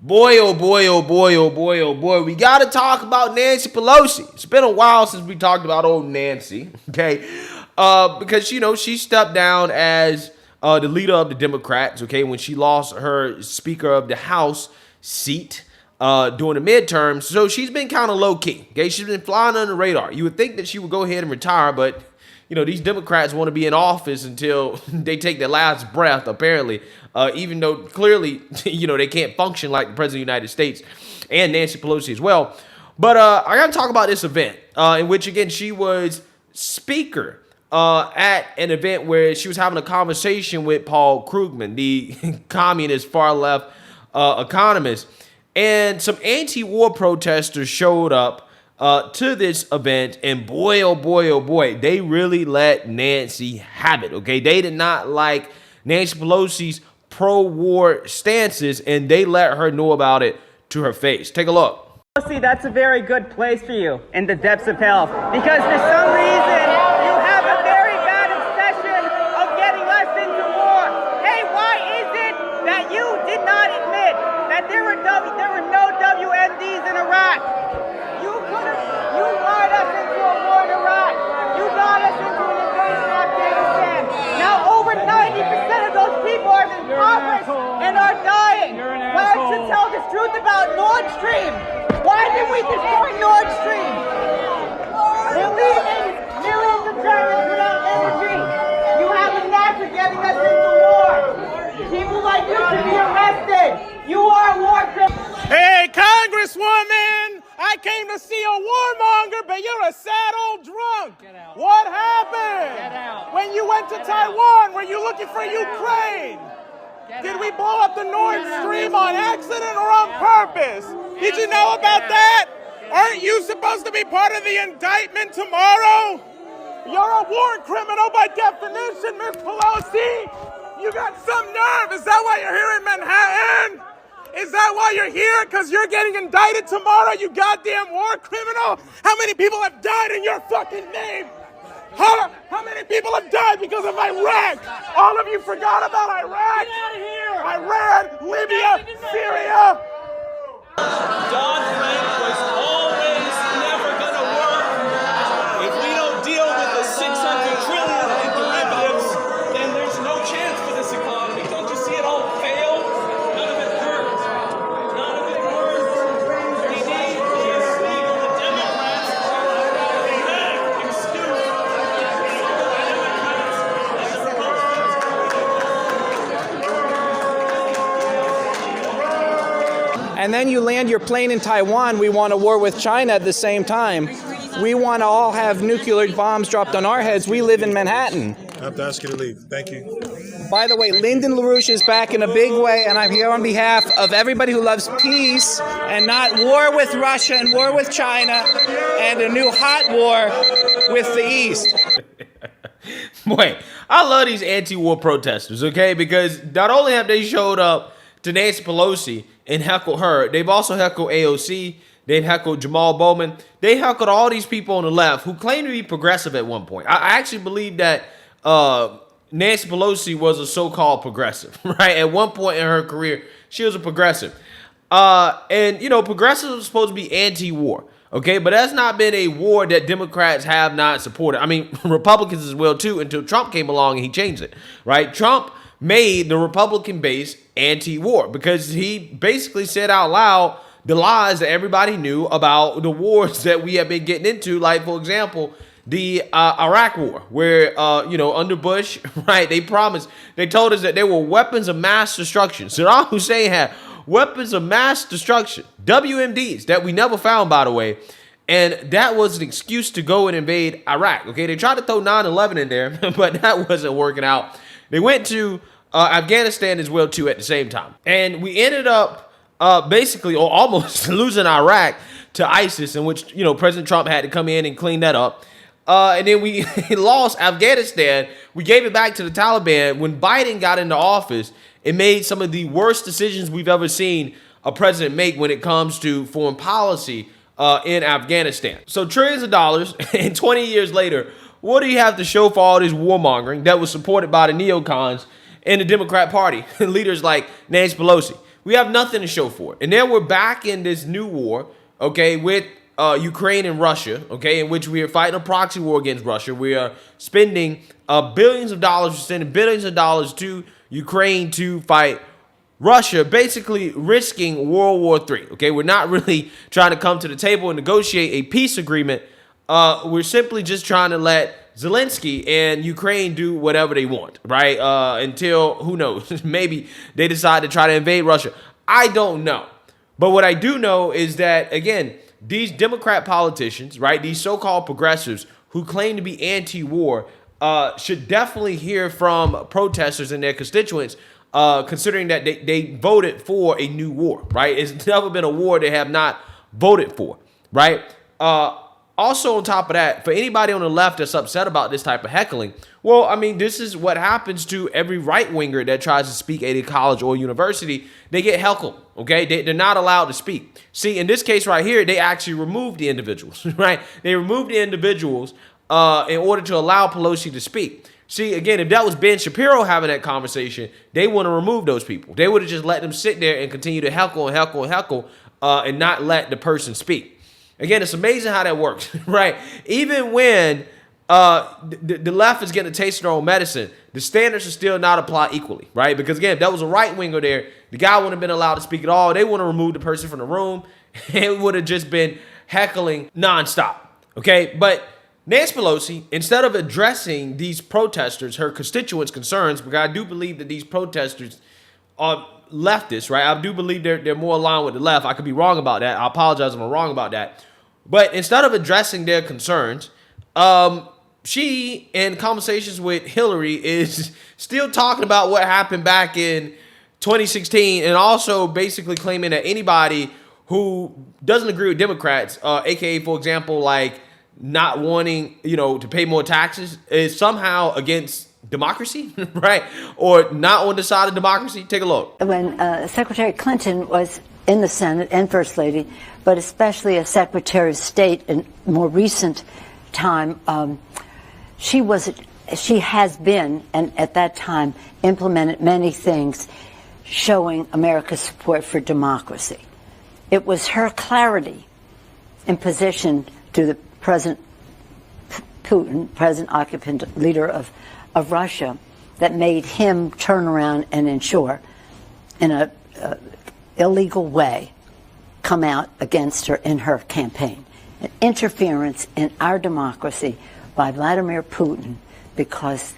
Boy, oh boy, oh boy, oh boy, oh boy. We got to talk about Nancy Pelosi. It's been a while since we talked about old Nancy, okay? Because, she stepped down as the leader of the Democrats, okay, when she lost her Speaker of the House seat during the midterms. So she's been kind of low-key, okay? She's been flying under the radar. You would think that she would go ahead and retire, but these Democrats want to be in office until they take their last breath, apparently, even though clearly, they can't function like the President of the United States and Nancy Pelosi as well. But I got to talk about this event in which, again, she was speaker at an event where she was having a conversation with Paul Krugman, the communist far-left economist. And some anti-war protesters showed up to this event, and boy, oh boy, oh boy, they really let Nancy have it, okay? They did not like Nancy Pelosi's pro-war stances, and they let her know about it to her face. Take a look. Pelosi, that's a very good place for you in the depths of hell, because for some reason you have a very bad obsession of getting us into war. Hey, why is it that you did not admit that there were no WMDs in Iraq? You lied us into a war in Iraq. You got us into an invasion of Afghanistan. Now over 90% of those people are impoverished and are dying. Why don't you tell the truth about Nord Stream? Why did we destroy Nord Stream? We're leaving millions of Germans without energy. You have a knack for getting us into war. People like you should be arrested. You are a war criminal. Hey, Congresswoman, I came to see a warmonger, but you're a sad old drunk. Get out. What happened? Get out. When you went to Taiwan, were you looking for Ukraine? Did we blow up the Nord Stream on accident or on purpose? Did you know about that? Aren't you supposed to be part of the indictment tomorrow? You're a war criminal by definition, Miss Pelosi. You got some nerve. Is that why you're here in Manhattan? Is that why you're here? Because you're getting indicted tomorrow, you goddamn war criminal? How many people have died in your fucking name? Huh? How many people have died because of Iraq? All of you forgot about Iraq? Get out of here! Iran, Libya, Syria. Dodd-Frank was always never going to work. If we don't deal with the $600 trillion in derivatives, then there's no chance for this economy. Don't you see it all failed? None of it worked. None of it worked. We need to speak of the Democrats as a pathetic excuse. And then you land your plane in Taiwan, we want a war with China at the same time. We want to all have nuclear bombs dropped on our heads. We live in Manhattan. I have to ask you to leave. Thank you. By the way, Lyndon LaRouche is back in a big way, and I'm here on behalf of everybody who loves peace and not war with Russia and war with China and a new hot war with the East. Boy, I love these anti-war protesters, okay? Because not only have they showed up to Nancy Pelosi and heckled her, they've also heckled AOC, they've heckled Jamal Bowman, they heckled all these people on the left who claim to be progressive at one point. I actually believe that Nancy Pelosi was a so-called progressive, right? At one point in her career, she was a progressive. And, progressives are supposed to be anti-war, okay? But that's not been a war that Democrats have not supported. I mean, Republicans as well, too, until Trump came along and he changed it, right? Trump made the Republican base anti-war because he basically said out loud the lies that everybody knew about the wars that we have been getting into. Like, for example, the Iraq war, where, under Bush, right, they told us that there were weapons of mass destruction. Saddam Hussein had weapons of mass destruction, WMDs, that we never found, by the way. And that was an excuse to go and invade Iraq, okay? They tried to throw 9/11 in there, but that wasn't working out. They went to Afghanistan as well, too, at the same time. And we ended up basically or almost losing Iraq to ISIS, in which, President Trump had to come in and clean that up. And then we lost Afghanistan. We gave it back to the Taliban. When Biden got into office, it made some of the worst decisions we've ever seen a president make when it comes to foreign policy in Afghanistan. So trillions of dollars, and 20 years later, what do you have to show for all this warmongering that was supported by the neocons and the Democrat Party, leaders like Nancy Pelosi? We have nothing to show for it. And then we're back in this new war, okay, with Ukraine and Russia, okay, in which we are fighting a proxy war against Russia. We are spending billions of dollars, we're sending billions of dollars to Ukraine to fight Russia, basically risking World War III. Okay, we're not really trying to come to the table and negotiate a peace agreement. We're simply just trying to let Zelensky and Ukraine do whatever they want, right? Until, who knows, maybe they decide to try to invade Russia. I don't know. But what I do know is that, again, these Democrat politicians, right, these so-called progressives who claim to be anti-war should definitely hear from protesters and their constituents, considering that they voted for a new war, right? It's never been a war they have not voted for, right? Also, on top of that, for anybody on the left that's upset about this type of heckling, well, I mean, this is what happens to every right-winger that tries to speak at a college or university. They get heckled, okay? They're not allowed to speak. See, in this case right here, they actually removed the individuals, right? They removed the individuals in order to allow Pelosi to speak. See, again, if that was Ben Shapiro having that conversation, they want to remove those people. They would have just let them sit there and continue to heckle and heckle and heckle and not let the person speak. Again, it's amazing how that works, right? Even when the left is getting a taste of their own medicine, the standards are still not applied equally, right? Because, again, if that was a right-winger there, the guy wouldn't have been allowed to speak at all. They would have removed the person from the room. It would have just been heckling nonstop, okay? But Nancy Pelosi, instead of addressing these protesters, her constituents' concerns, because I do believe that these protesters are leftists, right? I do believe they're more aligned with the left. I could be wrong about that. I apologize if I'm wrong about that. But instead of addressing their concerns, she, in conversations with Hillary, is still talking about what happened back in 2016 and also basically claiming that anybody who doesn't agree with Democrats, aka, for example, like not wanting, to pay more taxes, is somehow against democracy, right? Or not on the side of democracy. Take a look. When Secretary Clinton was in the Senate and First Lady, but especially as Secretary of State in more recent time, she has been, and at that time implemented many things showing America's support for democracy. It was her clarity in position to the President Putin, President occupant leader of Russia, that made him turn around and ensure in a illegal way come out against her in her campaign. An interference in our democracy by Vladimir Putin, because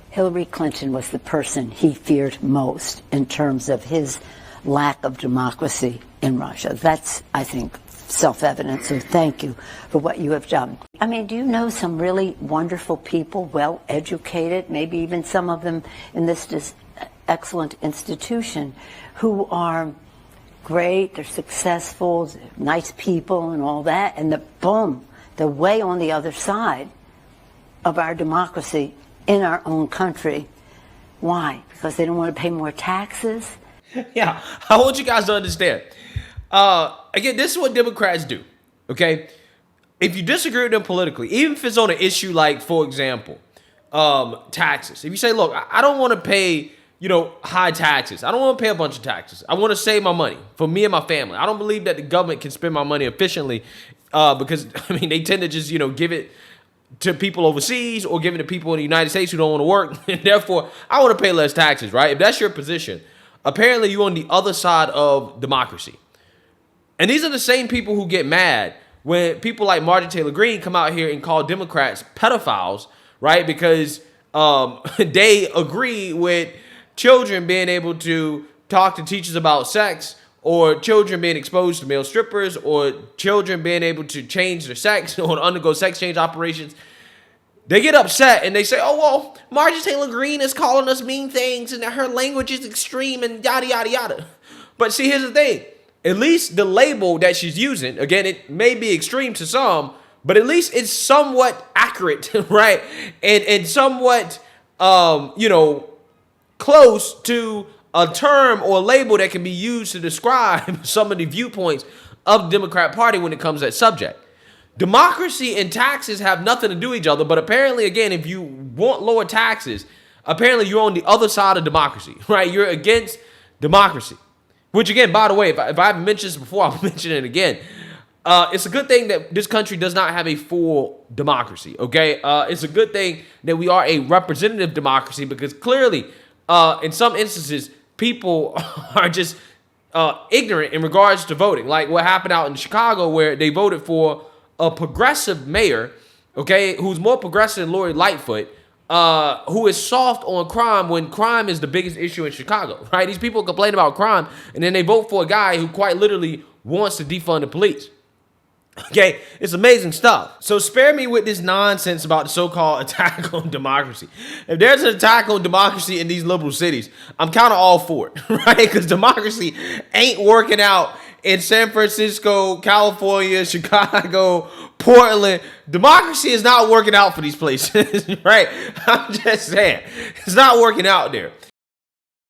Hillary Clinton was the person he feared most in terms of his lack of democracy in Russia. That's, I think, self-evident, so thank you for what you have done. I mean, do you know some really wonderful people, well-educated, maybe even some of them in this excellent institution, who are great, they're successful, they're nice people and all that, and they're way on the other side of our democracy in our own country. Why? Because they don't want to pay more taxes? Yeah, I want you guys to understand. Again, this is what Democrats do, okay? If you disagree with them politically, even if it's on an issue like, for example, taxes. If you say, look, I don't want to pay, high taxes. I don't want to pay a bunch of taxes. I want to save my money for me and my family. I don't believe that the government can spend my money efficiently because, they tend to just, give it to people overseas or give it to people in the United States who don't want to work. And therefore, I want to pay less taxes, right? If that's your position, apparently you're on the other side of democracy. And these are the same people who get mad when people like Marjorie Taylor Greene come out here and call Democrats pedophiles, right? Because they agree with children being able to talk to teachers about sex, or children being exposed to male strippers, or children being able to change their sex or undergo sex change operations. They get upset and they say, oh, well, Marjorie Taylor Greene is calling us mean things and her language is extreme and yada, yada, yada. But see, here's the thing. At least the label that she's using, again, it may be extreme to some, but at least it's somewhat accurate, right? And somewhat, close to a term or label that can be used to describe some of the viewpoints of the Democrat Party when it comes to that subject. Democracy and taxes have nothing to do with each other, but apparently, again, if you want lower taxes, apparently you're on the other side of democracy, right? You're against democracy. Which again, by the way, if I haven't mentioned this before, I'll mention it again. It's a good thing that this country does not have a full democracy, okay? It's a good thing that we are a representative democracy because clearly, in some instances, people are just ignorant in regards to voting. Like what happened out in Chicago where they voted for a progressive mayor, okay, who's more progressive than Lori Lightfoot, who is soft on crime when crime is the biggest issue in Chicago, right? These people complain about crime, and then they vote for a guy who quite literally wants to defund the police. Okay, it's amazing stuff. So spare me with this nonsense about the so-called attack on democracy. If there's an attack on democracy in these liberal cities, I'm kind of all for it, right? Because democracy ain't working out in San Francisco, California, Chicago, Portland. Democracy is not working out for these places, right? I'm just saying, it's not working out there.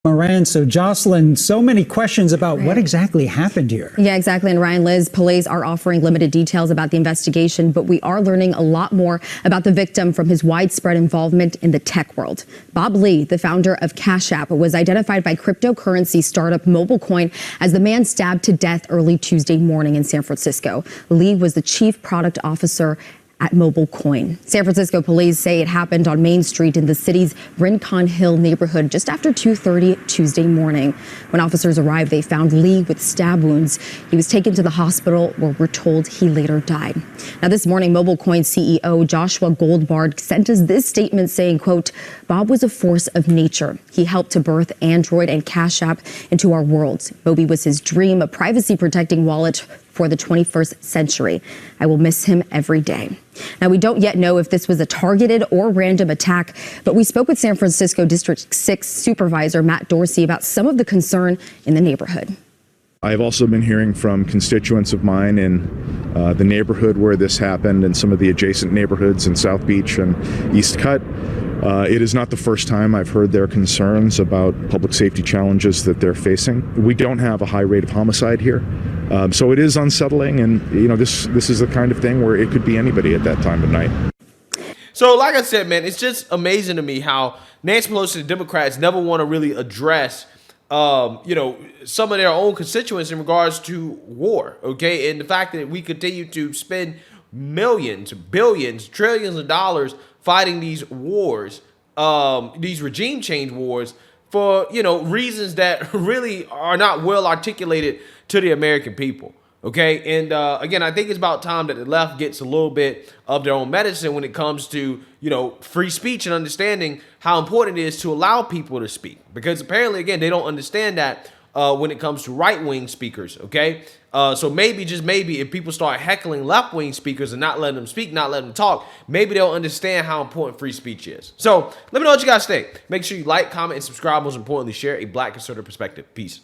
Moran, so Jocelyn, so many questions about what exactly happened here. Yeah, exactly. And Ryan, Liz, police are offering limited details about the investigation, but we are learning a lot more about the victim from his widespread involvement in the tech world. Bob Lee, the founder of Cash App, was identified by cryptocurrency startup MobileCoin as the man stabbed to death early Tuesday morning in San Francisco. Lee was the chief product officer at MobileCoin. San Francisco police say it happened on Main Street in the city's Rincon Hill neighborhood just after 2:30 Tuesday morning. When officers arrived, they found Lee with stab wounds. He was taken to the hospital where we're told he later died. Now this morning, MobileCoin CEO Joshua Goldbard sent us this statement saying, quote, Bob was a force of nature. He helped to birth Android and Cash App into our worlds. Moby was his dream, a privacy-protecting wallet for the 21st century. I will miss him every day. Now, we don't yet know if this was a targeted or random attack, but we spoke with San Francisco District 6 Supervisor Matt Dorsey about some of the concern in the neighborhood. I've also been hearing from constituents of mine in the neighborhood where this happened and some of the adjacent neighborhoods in South Beach and East Cut. It is not the first time I've heard their concerns about public safety challenges that they're facing. We don't have a high rate of homicide here. So it is unsettling, and this is the kind of thing where it could be anybody at that time of night. So like I said, man, it's just amazing to me how Nancy Pelosi, the Democrats, never want to really address some of their own constituents in regards to war, okay? And the fact that we continue to spend millions, billions, trillions of dollars fighting these wars, these regime change wars for, reasons that really are not well articulated to the American people, okay? And again, I think it's about time that the left gets a little bit of their own medicine when it comes to, free speech and understanding how important it is to allow people to speak. Because apparently, again, they don't understand that when it comes to right-wing speakers, okay? So maybe, just maybe, if people start heckling left-wing speakers and not letting them speak, not letting them talk, maybe they'll understand how important free speech is. So let me know what you guys think. Make sure you like, comment, and subscribe. Most importantly, share a Black conservative perspective. Peace.